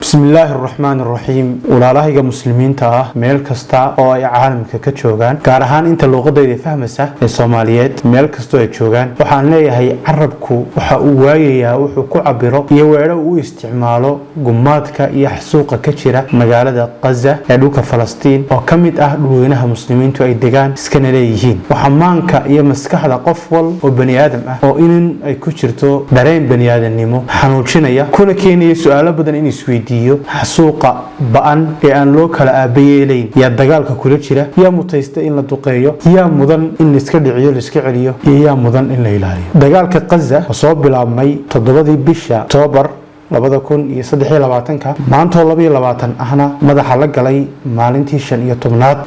بسم الله الرحمن الرحيم walaalahayga muslimiinta ah meel kasta oo ay caalamka ka joogaan gaar ahaan inta luqadayda fahmaysa ee Soomaaliyeed meel kasta oo ay joogaan waxaan leeyahay carabku waxa uu waayayaa wuxuu ku cabiro iyo weero uu isticmaalo gumaadka iyo xasuuqa ka jira magaalada Gaza ee dhulka Falastiin oo kamid ah dhulweynaha muslimiintu ay degaan iskana leeyihiin waxa maanka iyo maskaxda qof wal oo bani aadam ah oo in ay ku jirto dareen bani aadamnimo xanuujinaya kuna keenaya su'aalo badan in isweydiiyo xasuuqa ba'an ee aan loo kala aabayeelayn ya dagaalka kula jira ya mutaysta in la duqeeyo ya mudan in iska dhiciyo iska celiyo ya mudan in la ilaaliyo dagaalka Gaza oo soo bilaabmay 7 bisha October 2023 maanta 22 ahna madaxa la galay maalintii 15aad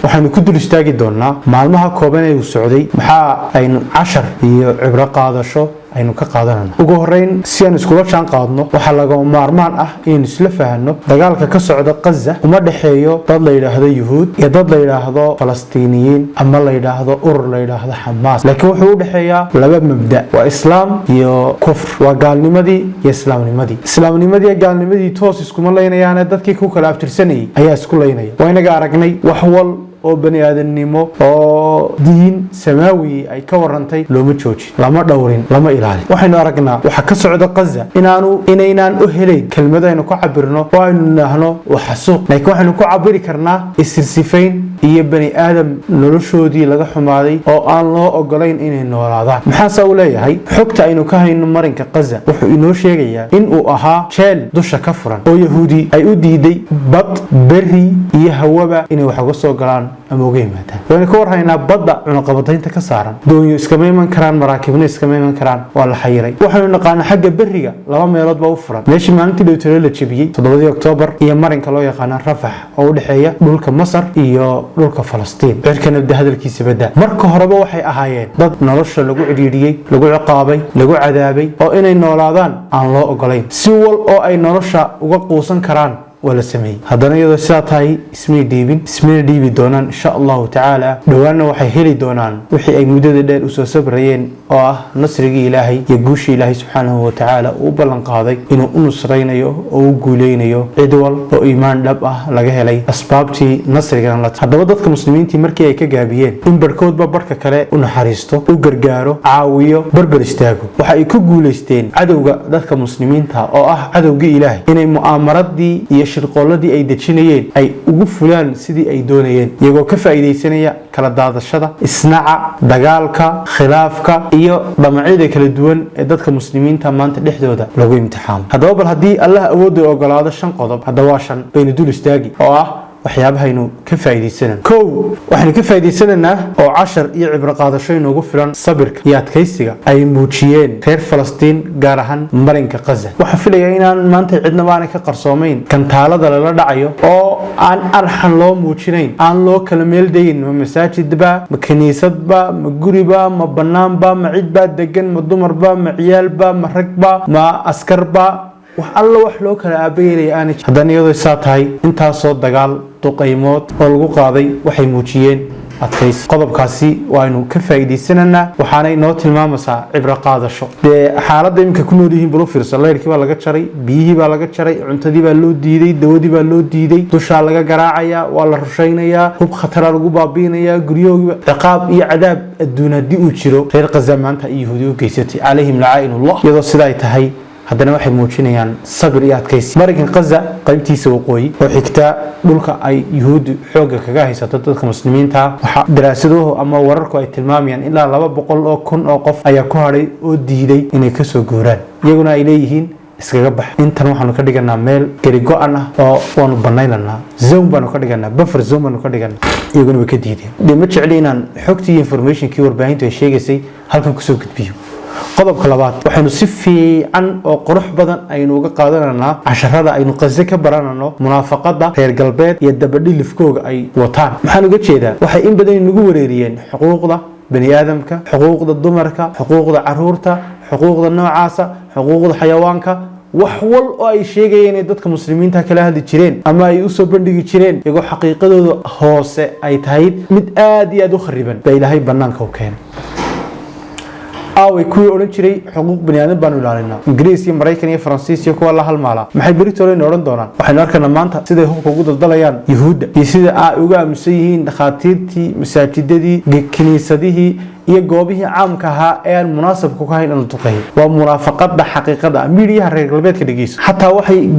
waxaanu ku dul istaagi doonaa maalmaha kooban ee uu socday maxaa aynu 10 iyo cibro qaadasho aynu ka qaadanana ugu horeyn si aan iskula jaan qaadno waxa laga maarmaan ah in isla fahanno dagaalka ka socda Gaza uma dhaxeeyo dad la yiraahdo Yuhuud iyo dad la yiraahdo Falastiiniyiin ama la yiraahdo urur la yiraahdo Hamas laakiin wuxuu u dhaxeeyaa laba mabda waa islaam iyo kufr waa gaalnimadii iyo islaamnimadii iyo gaalnimadii toos iskuma leynayaan dadkii ku kala aftirsanayay ayaa isku leynaya waa inaga aragnay wax wal oo bani aadamnimo oo diin samaawi ay ka warantay looma joojin lama dhowrin lama ilaalin waxaynu aragnaa waxa ka socda Gaza inaynaan u helayn kelmadaynu ku cabirno oo aynu nahno waxa suuq laakiin waxaynu ku cabiri karnaa isirsifayn iyo bani aadam noloshoodii laga xumaaday oo aan loo ogolayn inay noolaadaan maxaa uu leeyahay xogta aynu ka hayno marinka Gaza wuxuu inoo sheegayaa in uu ahaa jeel dusha ka furan oo Yahuudi ay u diiday bad berri iyo hawaba inay wax uga soo galaan ama uga yimaadaan waxaan ka warhaynaa badda cunaqabataynta ka saaran doonyo iskama iman karaan maraakibna iskama iman karaan waa la xayiray waxaanu naqaanaa xagga berriga laba meelood baa u furan meeshii maalintii dhowtay la jabiyay 7 October iyo marinka loo yaqaan Rafah oo u dhaxeeya dhulka Masar iyo dhulka Falastiin cirkana hadalkiisa bada marka horeba waxay ahaayeen dad nolosha lagu cidhiidhiyay lagu ciqaabay lagu cadaabay oo inay noolaadaan aan loo ogolayn si wal oo ay nolosha uga quusan karaan ولا سمي هذا يدا ساتاي اسمي ديبي دونان إن شاء الله تعالى دوانا وحي هلي دونان وحي أي مدد دير أسو سبريين نصرقي إلهي يقوشي إلهي سبحانه وتعالى وبلن قاضي إنو نصرين يو أو قولين يو عدوال أو إيمان لبأه لغيه لي أسبابتي نصرقي لات هذا وضدك مسلمين تي مركي أي كجابيين إن بركود ببركة كلا ونحاريستو وقرقارو عاويو بربرستاقو وحي كقوليستين عدوغا ذاتك مسلمين تا أو عدوغي إلهي إني مؤامرات دي shirqooladii ay dejinayeen ay ugu fulaan sidii ay doonayeen iyagoo ka faa'iideysanaya kala daadashada isnaaca dagaalka khilaafka iyo dhamacyada kala duwan ee dadka muslimiinta maanta dhexdooda lagu imtixaamo haddaba bal haddii Allah awood u ogolaado 5 qodob haddaba waa 5 bayna dul istaagi oo ah waxyaabahaynu ka faa'iideysanaa waxaynu ka faa'iideysanaa oo 10 iyo cibro qaadasho inoogu filan sabirka iyo adkaysiga ay muujiyeen reer Falastiin gaar ahaan marinka Gaza waxa filayaa inaan maanta cidna baan ka qarsoomayn kantaalada la dhacayo oo aan arxan loo muujinayn aan loo kala meel deyn ma masaajidba ma kaniisadba ma guriba ma banaanba ma cidba degan ma dumarba ma ciyaalba ma ragba ma askarba wax alla wax loo kala aabayeelay aan haddana iyadoo saatahay intaas oo dagaal duqeymood oo lagu qaaday waxay muujiyeen adkays qodobkaasi waanu ka faa'iideysananaa waxaana inoo tilmaamaysaa cibro qaadasho xaaladda imka ku nool yihiin bulu fiirsan leerkii baa laga jaray biyihii baa laga jaray cuntadii baa loo diiday dawadii baa loo diiday dusha laga garaacayaa waa la rushaynayaa hub khatar lagu baabiinayaa guriyooda ciqaab iyo cadaab adduunadii uu jiro reer Gaza maanta ay Yahuudi u geysatay calayhim la'ainullah iyadoo sida ay tahay haddana waxay muujinayaan sabir iyo adkaysi marinka Gaza qaybtiisa waqooyi oo xigta dhulka ay Yahuudi xooga kaga haysato dadka muslimiinta waxa daraasaduhu ama wararku ay tilmaamayaan ilaa 200 oo kun oo qof ayaa ku haray oo diiday inay ka soo guuraan iyaguna ay leeyihiin iskaga bax intan waxaanu ka dhiganaa meel gari go'an ah oo waanu banaynaa zone baanu ka dhiganaa buffer zone baanu ka dhiganaa iyaguna way ka diideen ma jeclinaan xogtii informationkii warbaahintu ay sheegaysay halkan ku soo gudbiyo qodobka labaad waxaanu si fiican oo qurux badan aynu uga qaadananaa casharada aynu Gaza ka baranano munaafaqada reer galbeed iyo dabadhilifkooga ay wataan maxaan uga jeedaa waxay in badan inagu wareeriyeen xuquuqda bani aadamka xuquuqda dumarka xuquuqda caruurta xuquuqda noocaasa xuquuqda xayawaanka wax wal oo ay sheegayeen dadka muslimiinta kala hadli jireen ama ay u soo bandhigi jireen iyagoo xaqiiqadooda hoose ay tahay mid aad iyo aad u khariban bay Ilaahay banaanka u keenay aaway kuwii odhan jiray xuquuq bani aadam baanu ilaalinaa ingiriis iyo maraykan iyo faransiis iyo kuwa la halmaala maxay beritooleyna odhan doonaan waxaynu arkaynaa maanta siday hubka ugu daldalayaan yuhuudda iyo sida ay uga aamusan yihiin dhakhaatiirtii masaajidadii kiniisadihii iyo goobihii caamka ahaa ee aan munaasabka ku hayn in la duqeeyo waa munaafaqada xaqiiqada miidiyaha reer galbeedka dhegeyso xataa waxay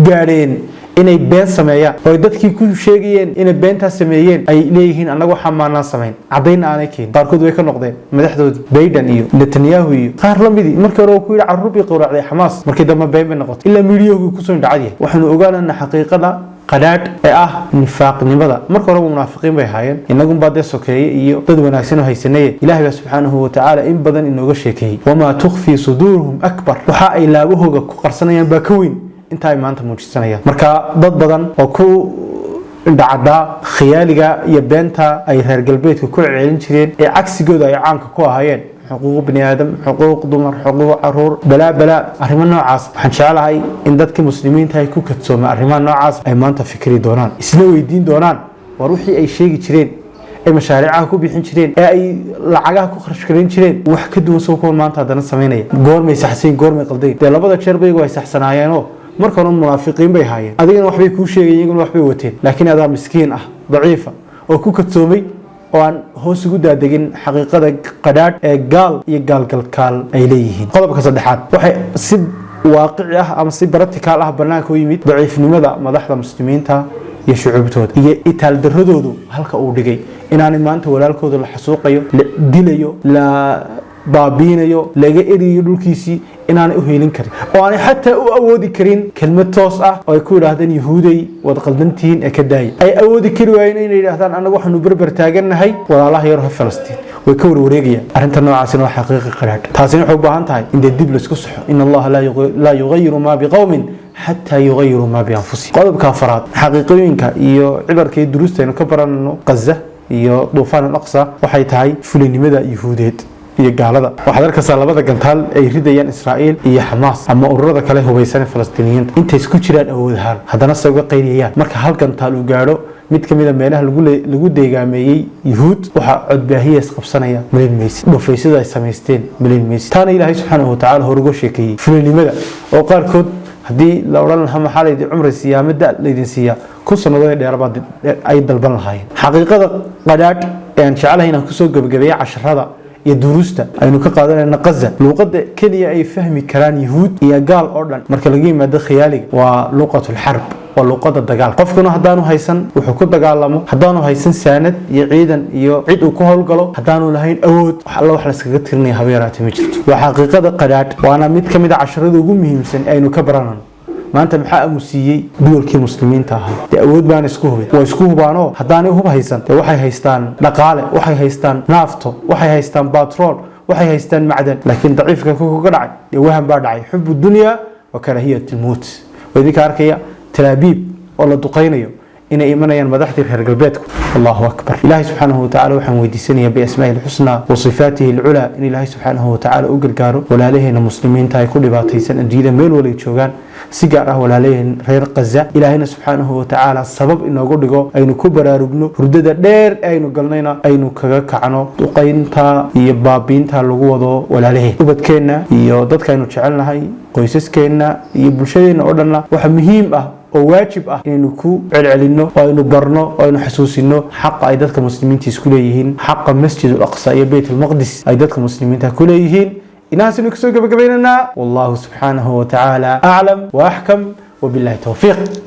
gaadheen inay been sameeyaan oo dadkii ku sheegayeen inay beentaa sameeyeen ay leeyihiin anagu waxa maanaan samayn cadayna aanay keenin qaarkood way ka noqdeen madaxdoodii Biden iyo Netanyahu iyo qaar la mid markii hore ku yiri carruur qowracday Xamaas markii dambe been bay noqotay ilaa miidiyahu ku soo dhacay waxaanu ogaanaa xaqiiqada qadaad ee ah nifaaqnimada marka hore munaafiqiin bay haayeen inagu baad sokeeyay iyo dad wanaagsan oo haysanay ilaahay subhanahu wa ta'ala in badan inooga sheekay wama tukhfi suduruhum akbar waxa ay laabahooga ku qarsanayaan baa ka weyn inta ay maanta muujisanayaan marka dad badan oo ku indhacada khiyaaliga iyo beenta ay reer galbeedka ku celin jireen ee cagsigooda ay caanka ku ahaayeen حقوق بني آدم حقوق دمر حقوق عرور بلا أريمان نوعاس حنشال هاي إن دتك مسلمين تاي كوكت سوما أريمان نوعاس أي ما أنت فكري دونان إسلوي الدين دونان وروحي أي شيء تشرين أي مشاريعها كو بيحين تشرين أي لعجها كو خرج كرين تشرين وحكدوا وسوكون ما أنت هذا السمينية قور ما يسحسين قور ما يقلدين ده لبضة شربي ويسحسن عيانه مركون المنافقين بيهاين أدينا وحبي كل شيء يقول وحبي وتين لكن هذا مسكين ضعيفة وكوكت سومي وأن هو سجود دقين حقيقة قدرت قال يقال كال أيليهن قلب كصدحات وحي سب واقعه أم سب برتكاله برناك ويميت ضعيف نمذا مدحض المسلمين تا يشعبتود يتال درودو هلك أودجي إن أنا ما أنت ولا الكود الحسوقيو دليو لا بابينيو لقى إري يدلكيسي إن أنا أهيلين كريم وأنا حتى أودي كرين كلمة توصة أو يكون هذا يهودي وتقلدنتين أكداي أي أودي كروين إن هذا أنا وحن بربر تاجرنا هاي ولا الله يروح فلسطين ويكون وريجيا أنت النوع عسين وحقيقة قرار تاسين حبها أنت هاي إن الدبلس كسح إن الله لا يغير ما بقوم حتى يغيروا ما بأنفسهم قلب كافرات حقيقيين كيو عبر كي دروستين كبر إنه غزة يو طوفان الأقصى وحيتهاي فلين مدى يهوديت iyo gaalada waxa darka labada gantaal ay ridayaan Israa'iil iyo Xamaas ama ururada kale hubaysan Falastiiniyiinta inta isku jiraan awoodhaan hadana saga qayriyaan marka hal gantaal uu gaaro mid kamida meelaha lagu deegaameeyay Yahuud waxa codbaahiye isqabsanaya milin meys dhufeysada ay sameysteen milin meys taana Ilaahay subhanahu wa ta'ala horugo sheekay fulinimada oo qaarkood hadii la oran lahaa maxalladii umri siyaamada leedin siya ku sanadooda dheerbaad ay dalban lahaayeen xaqiiqada qadaad aan jecelahay ku soo gabagabeeyay casharada يدروسته أي نكقادنا نقزة لغة كلية أي فهم كلام يهود يقال أردن مركلين مادة خيالي ولغة الحرب ولغة الدجال قفكنا هدانو هيسن وحكوا الدجال لمو هدانو هيسن ساند يعيدا يعيد وكهول قلو هدانو لهين أود الله وحلا سكترني هبيرات مجد وحقيقة القدرات وأنا ميت كمية عشرة وجمهم سن أي نكبرنا ما أنت محقق مسيء دول كمسلمين تاها تأود بان إسكوه وإسكوه بانو هداني هو هيستان وحي هيستان نقالة وحي هيستان نافطو وحي هيستان باترول وحي هيستان معدن لكن ضعيف كوكو قرعي وهم بارعي حب الدنيا وكراهية الموت وذيك أركيا تلابيب والله دقينيو إن إيمانيا مدحتي في قلبيتكم الله أكبر إلهي سبحانه وتعالى وحن ويدسني بأسماء الحسنى وصفاته العلى إن إلهي سبحانه وتعالى أقل قارو ولا لهن المسلمين تاي كل باتيسن أنجيلا ميل ولا يتشوغان سيجاره ولا لهن غير قزة إلهينا سبحانه وتعالى السبب إنه قدقو أينو كبر رجنو ردد دير أينو قلنينا أينو كعنو تقين تا يبابين تا لقوضو ولا لهن وبتكنا يودد كأنو تشعلنا هاي قيسس كنا يبلشين أردنا وحمهم وواجب إنه كو علينا وإنه برنا وإنه حسوسنا حق أيدك المسلمين تسكوليهن حق مسجد الأقصى بيت المقدس أيدك المسلمين تكوليهن الناس نكسوك بقبيلنا والله سبحانه وتعالى أعلم وأحكم وبالله توفيق.